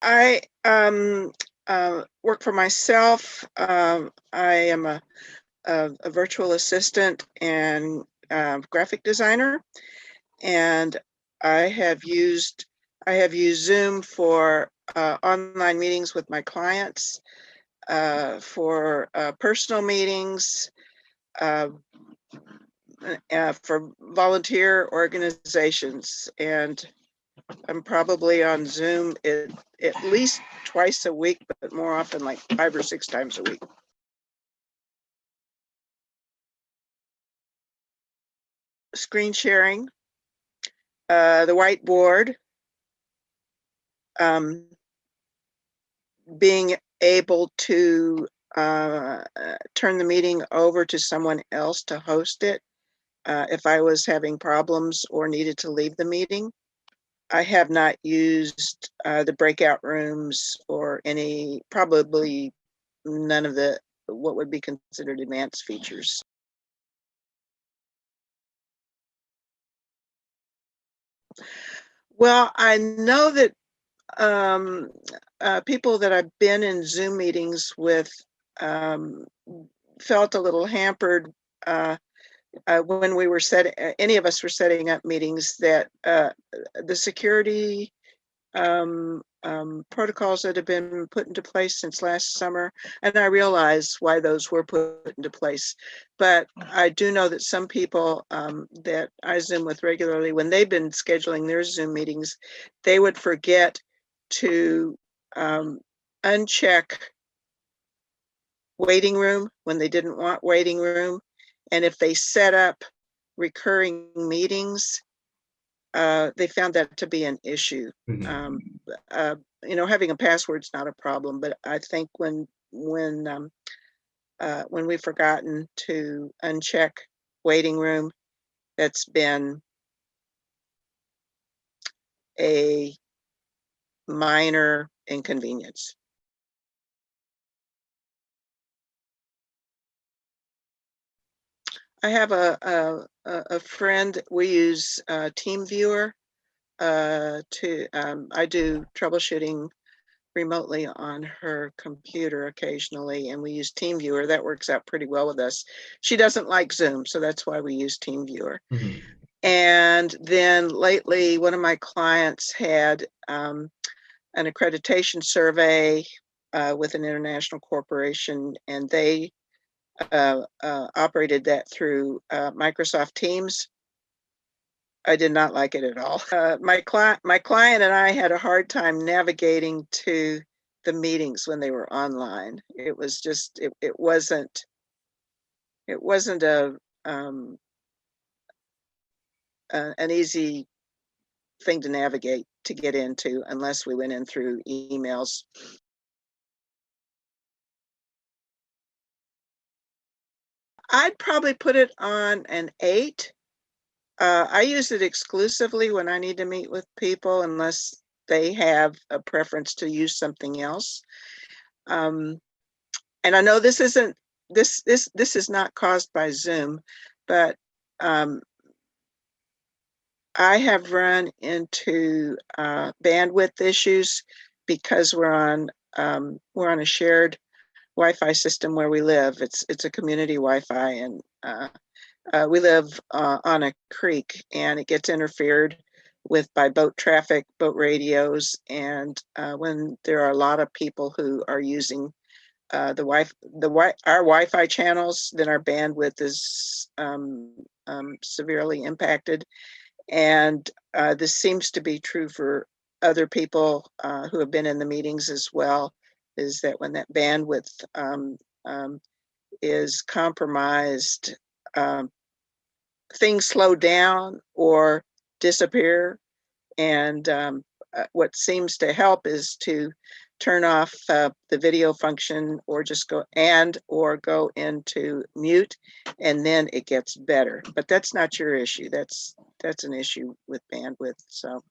I work for myself. I am a virtual assistant and graphic designer, and I have used Zoom for online meetings with my clients, for personal meetings, uh, for volunteer organizations, and I'm probably on Zoom at least twice a week, but more often like 5 or 6 times a week. Screen sharing, the whiteboard, being able to turn the meeting over to someone else to host it if I was having problems or needed to leave the meeting. I have not used the breakout rooms or probably none of what would be considered advanced features. Well, I know that people that I've been in Zoom meetings with felt a little hampered when we were any of us were setting up meetings, that the security protocols that have been put into place since last summer, and I realize why those were put into place. But I do know that some people that I Zoom with regularly, when they've been scheduling their Zoom meetings, they would forget to uncheck waiting room when they didn't want waiting room. And if they set up recurring meetings, they found that to be an issue. Having a password's not a problem, but I think when we've forgotten to uncheck waiting room, that's been a minor inconvenience. I have a friend. We use TeamViewer I do troubleshooting remotely on her computer occasionally, and we use TeamViewer. That works out pretty well with us. She doesn't like Zoom, so that's why we use TeamViewer. And then lately, one of my clients had an accreditation survey with an international corporation, and they operated that through Microsoft Teams. I did not like it at all. My client and I had a hard time navigating to the meetings when they were online. It was just it wasn't an easy thing to navigate to get into unless we went in through emails. I'd probably put it on an 8. I use it exclusively when I need to meet with people, unless they have a preference to use something else. And I know this isn't this is not caused by Zoom, but I have run into bandwidth issues because we're on a shared Wi-Fi system where we live. It's a community Wi-Fi, and we live on a creek, and it gets interfered with by boat traffic, boat radios, and when there are a lot of people who are using our Wi-Fi channels, then our bandwidth is severely impacted. And this seems to be true for other people who have been in the meetings as well, is that when that bandwidth is compromised, things slow down or disappear. And what seems to help is to turn off the video function, or just go into mute, and then it gets better. But that's not your issue. That's an issue with bandwidth. So